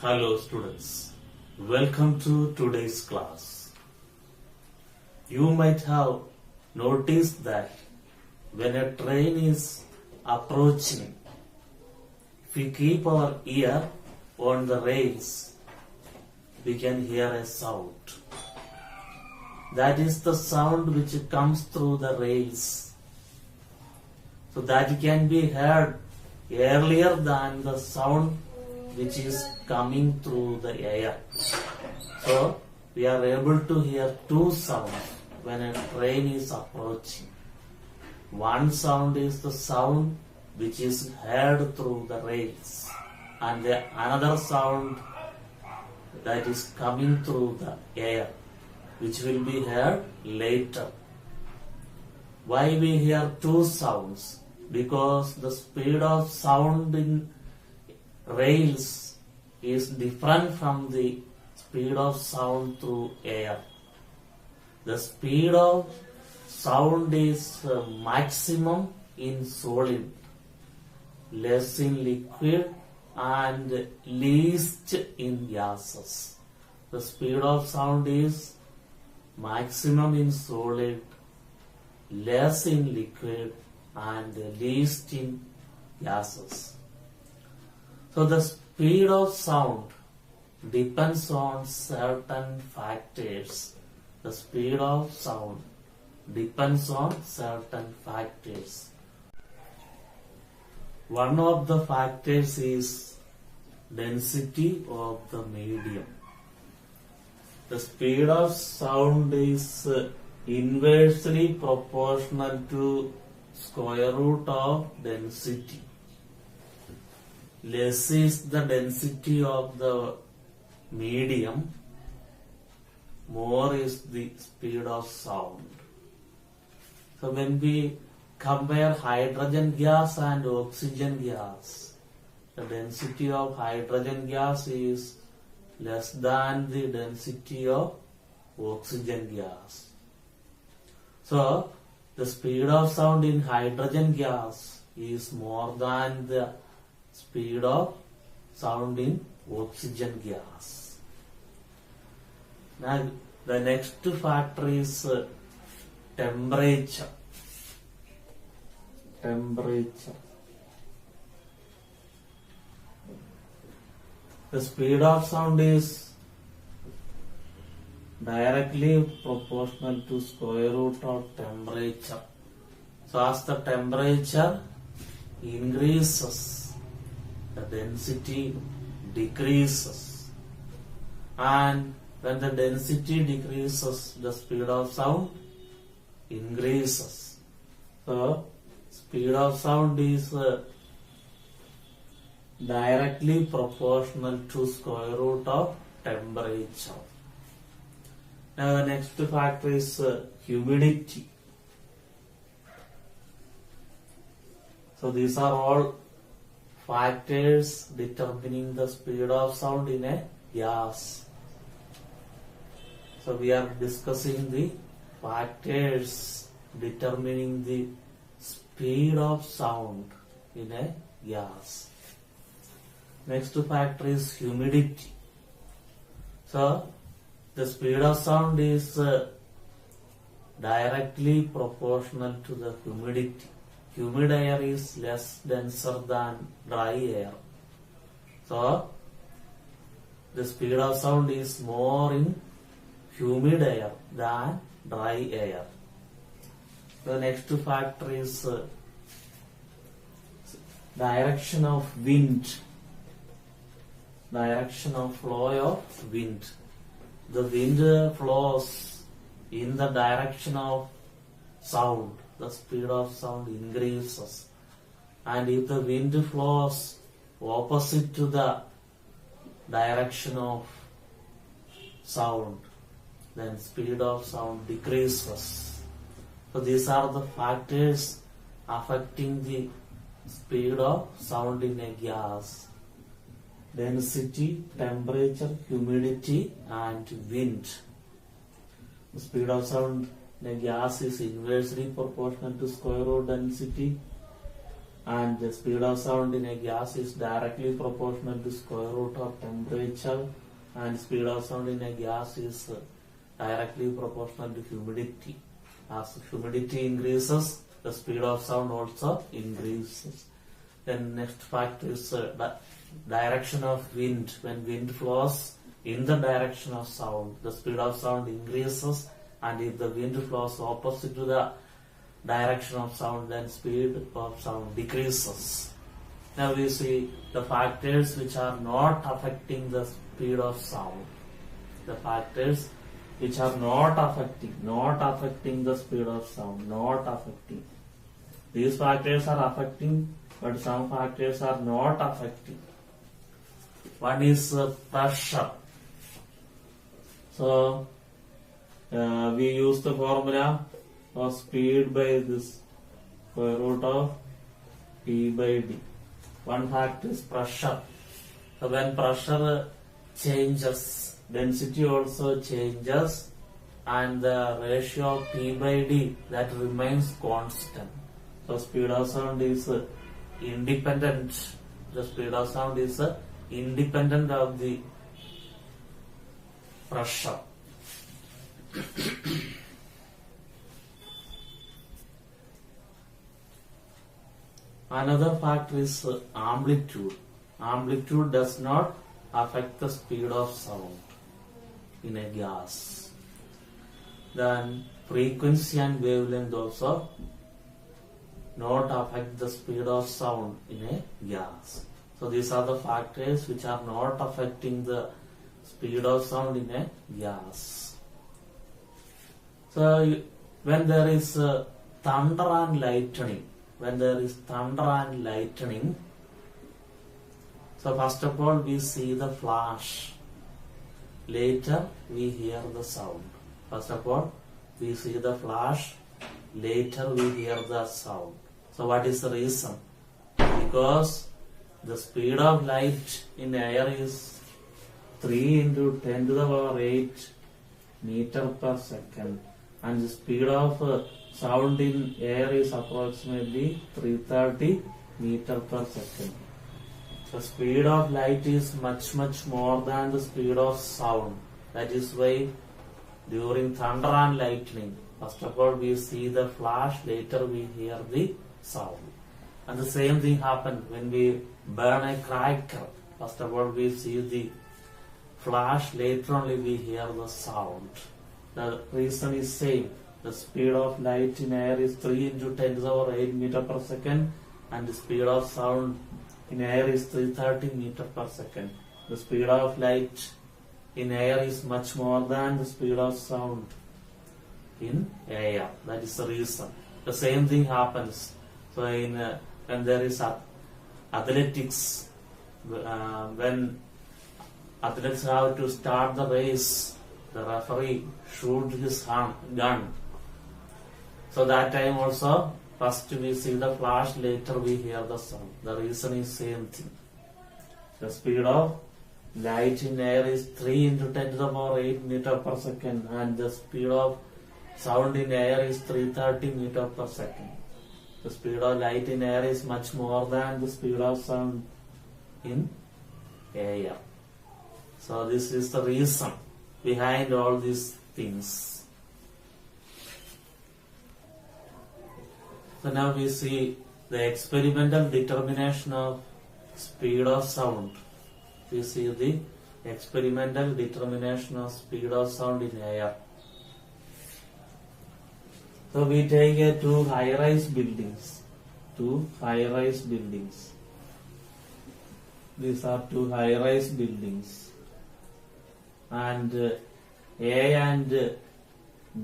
Hello students, welcome to today's class. You might have noticed that when a train is approaching, if we keep our ear on the rails, we can hear a sound. That is the sound which comes through the rails. So that can be heard earlier than the sound which is coming through the air. So we are able to hear two sounds when a train is approaching. One sound is the sound which is heard through the rails, and the another sound that is coming through the air, which will be heard later. Why we hear two sounds? Because the speed of sound in rails is different from the speed of sound through air. The speed of sound is maximum in solid, less in liquid, and least in gases. The speed of sound is maximum in solid, less in liquid, and least in gases. So the speed of sound depends on certain factors. The speed of sound depends on certain factors. One of the factors is density of the medium. The speed of sound is inversely proportional to square root of density. Less is the density of the medium, more is the speed of sound. So when we compare hydrogen gas and oxygen gas, the density of hydrogen gas is less than the density of oxygen gas. So the speed of sound in hydrogen gas is more than the speed of sound in oxygen gas. Now the next factor is temperature. The speed of sound is directly proportional to square root of temperature. So as the temperature increases, the density decreases, and when the density decreases, the speed of sound increases. So speed of sound is directly proportional to square root of temperature. Now the next factor is humidity. So these are all factors determining the speed of sound in a gas. So we are discussing the factors determining the speed of sound in a gas. Next factor is humidity. So the speed of sound is directly proportional to the humidity. Humid air is less denser than dry air. So the speed of sound is more in humid air than dry air. The next factor is direction of wind. Direction of flow of wind. The wind flows in the direction of sound. The speed of sound increases. And if the wind flows opposite to the direction of sound, then speed of sound decreases. So these are the factors affecting the speed of sound in a gas: density, temperature, humidity, and wind. The speed of sound in a gas is inversely proportional to square root density, and the speed of sound in a gas is directly proportional to square root of temperature, and speed of sound in a gas is directly proportional to humidity. As humidity increases, the speed of sound also increases. Then next fact is the direction of wind. When wind flows in the direction of sound, the speed of sound increases, and if the wind flows opposite to the direction of sound, then speed of sound decreases. Now we see the factors which are not affecting the speed of sound. The factors which are not affecting the speed of sound, not affecting. These factors are affecting, but some factors are not affecting. One is pressure. So we use the formula of speed by this square root of P by D. One factor is pressure. So when pressure changes, density also changes, and the ratio of P by D, that remains constant. So speed of sound is independent. The speed of sound is independent of the pressure. Another factor is amplitude. Amplitude does not affect the speed of sound in a gas. Then frequency and wavelength also not affect the speed of sound in a gas. So these are the factors which are not affecting the speed of sound in a gas. So when there is thunder and lightning, so first of all we see the flash, later we hear the sound. First of all we see the flash, later we hear the sound. So what is the reason? Because the speed of light in air is 3 into 10 to the power 8 meter per second, and the speed of sound in air is approximately 330 meter per second. The speed of light is much more than the speed of sound. That is why during thunder and lightning, first of all we see the flash, later we hear the sound. And the same thing happens when we burn a cracker. First of all we see the flash, later only we hear the sound. The reason is same. The speed of light in air is 3 into 10 to the power 8 meter per second, and the speed of sound in air is 330 meter per second. The speed of light in air is much more than the speed of sound in air. That is the reason. The same thing happens. So when there is athletics, when athletes have to start the race, the referee shoots his gun. So that time also, first we see the flash, later we hear the sound. The reason is same thing. The speed of light in air is 3 into 10 to the power 8 meter per second, and the speed of sound in air is 330 meter per second. The speed of light in air is much more than the speed of sound in air. So this is the reason behind all these things. So now we see the experimental determination of speed of sound. We see the experimental determination of speed of sound in air. So we take two high-rise buildings. These are two high-rise buildings. And A and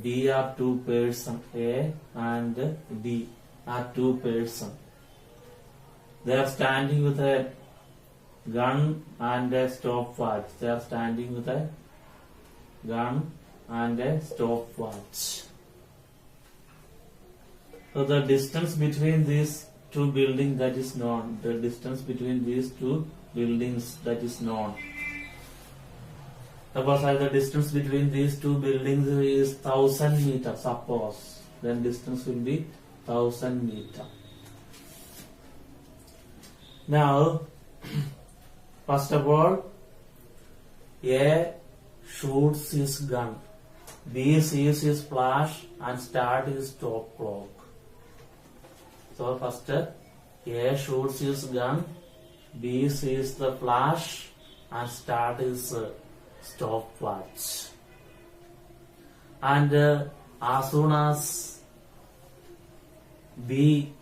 D are two persons. A and D are two persons. They are standing with a gun and a stopwatch. They are standing with a gun and a stopwatch. So the distance between these two buildings, that is known. The distance between these two buildings, that is known. Suppose the distance between these two buildings is 1000 meters, suppose. Then distance will be 1000 meters. Now, first of all, A shoots his gun, B sees his flash and start his stop clock. So first A shoots his gun, B sees the flash and start his stopwatch. And as soon as B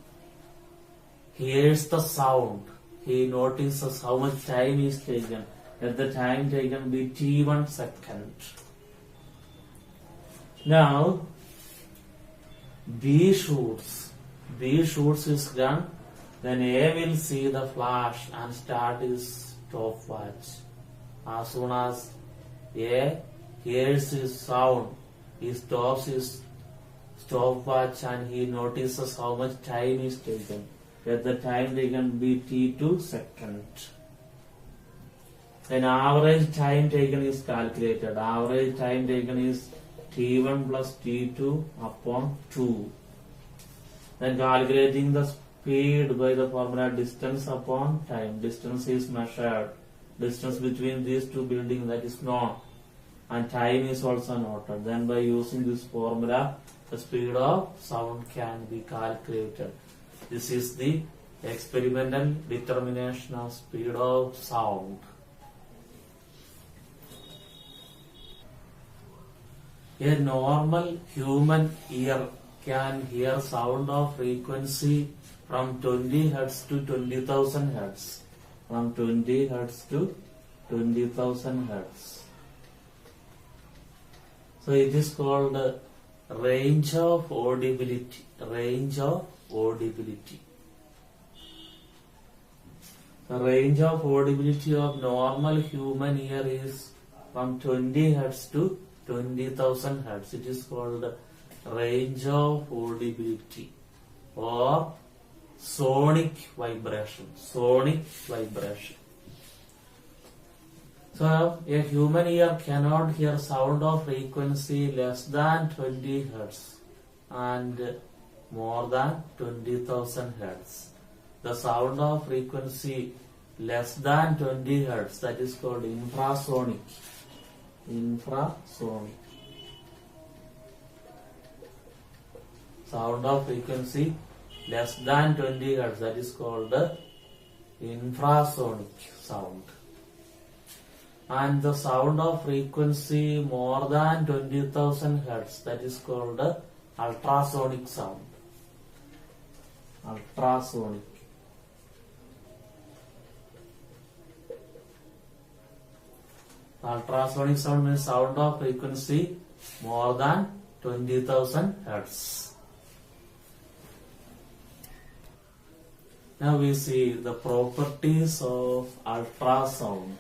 hears the sound, he notices how much time is taken. Let the time taken be t1 second. Now B shoots his gun. Then A will see the flash and start his stopwatch. As soon as A hears his sound, he stops his stopwatch and he notices how much time is taken. Let the time taken be t2 second. Then average time taken is calculated. Average time taken is t1 plus t2 upon 2. Then calculating the speed by the formula distance upon time. Distance is measured. Distance between these two buildings, that is known. And time is also noted. Then by using this formula, the speed of sound can be calculated. This is the experimental determination of speed of sound. A normal human ear can hear sound of frequency from 20 Hz to 20,000 Hz. From 20 Hz to 20,000 Hz. So it is called range of audibility. Range of audibility. The range of audibility of normal human ear is from 20 Hz to 20,000 Hz. It is called range of audibility or sonic vibration. Sonic vibration. So a human ear cannot hear sound of frequency less than 20 Hz and more than 20,000 Hz. The sound of frequency less than 20 Hz, that is called infrasonic. Infrasonic. Sound of frequency less than 20 Hz, that is called infrasonic sound. And the sound of frequency more than 20,000 Hz, that is called ultrasonic sound. Ultrasonic. Ultrasonic sound means sound of frequency more than 20,000 Hz. Now we see the properties of ultrasound.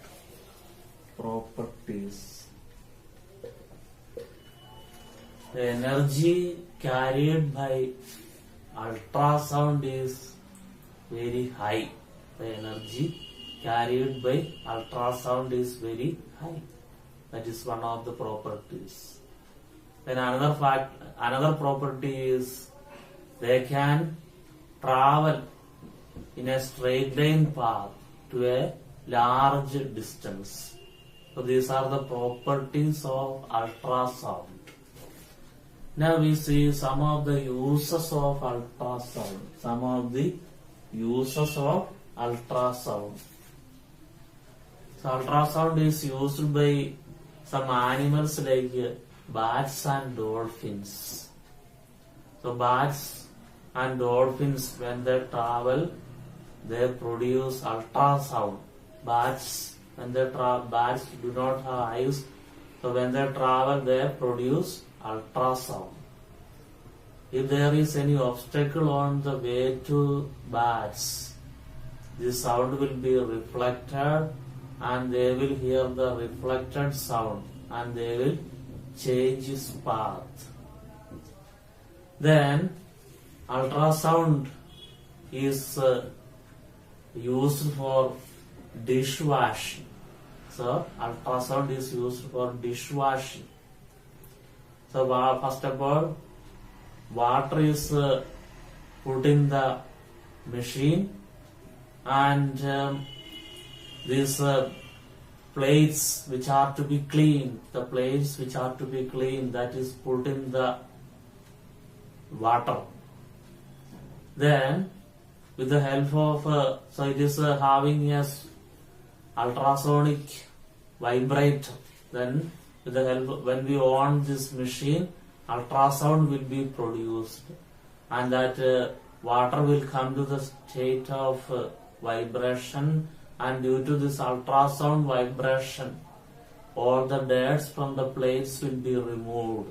Properties. The energy carried by ultrasound is very high. The energy carried by ultrasound is very high. That is one of the properties. Then another property is they can travel in a straight line path to a large distance. So these are the properties of ultrasound. Now we see some of the uses of ultrasound. Some of the uses of ultrasound. So ultrasound is used by some animals like bats and dolphins. So bats and dolphins, when they travel, they produce ultrasound. Bats, when they bats do not have eyes, so when they travel, they produce ultrasound. If there is any obstacle on the way to bats, this sound will be reflected and they will hear the reflected sound and they will change its path. Then ultrasound is used for dishwashing. So ultrasound is used for dishwashing. So first of all, water is put in the machine and these plates which are to be cleaned, that is put in the water. Then with the help of so it is having a ultrasonic vibrator. Then with the help, when we on this machine, ultrasound will be produced, and that water will come to the state of vibration, and due to this ultrasound vibration, all the dirt from the plates will be removed,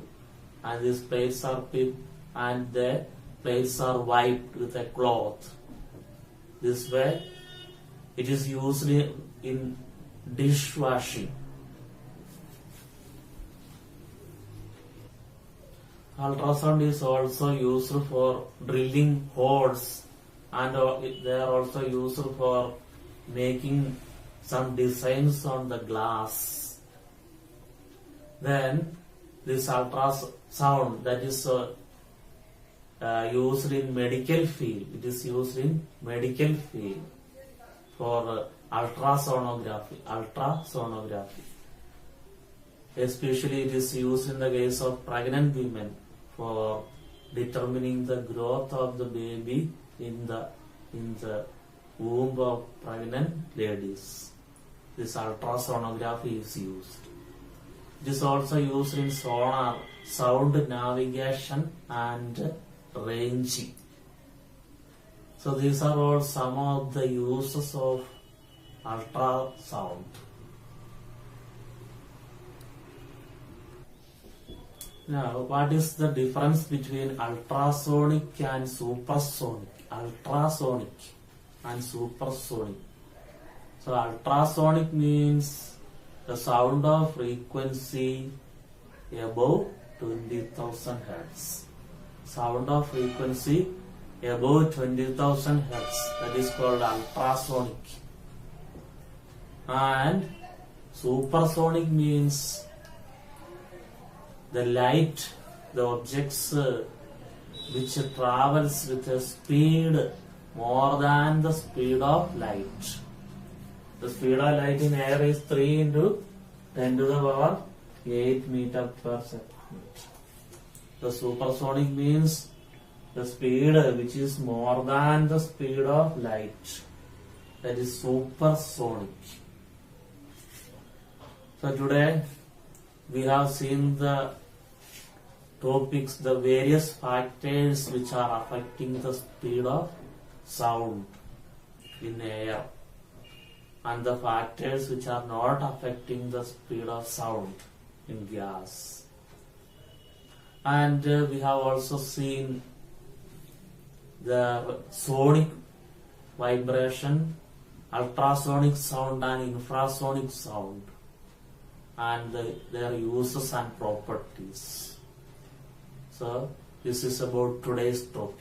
and these plates are picked and the plates are wiped with a cloth. This way it is used in dishwashing. Ultrasound is also used for drilling holes, and they are also used for making some designs on the glass. Then this ultrasound, that is used in medical field. It is used in medical field for ultrasonography. Especially it is used in the case of pregnant women for determining the growth of the baby in the womb of pregnant ladies. This ultrasonography is used. It is also used in sonar, sound navigation and ranging. So these are all some of the uses of ultrasound. Now, what is the difference between ultrasonic and supersonic? So ultrasonic means the sound of frequency above 20,000 Hertz. Sound of frequency above 20,000 Hertz, that is called ultrasonic. And supersonic means the light, the objects which travels with a speed more than the speed of light. The speed of light in air is 3 into 10 to the power 8 meter per second. The supersonic means the speed which is more than the speed of light. That is supersonic. So today we have seen the topics, the various factors which are affecting the speed of sound in air, and the factors which are not affecting the speed of sound in gas. And we have also seen the sonic vibration, ultrasonic sound and infrasonic sound, and their uses and properties. So this is about today's topic.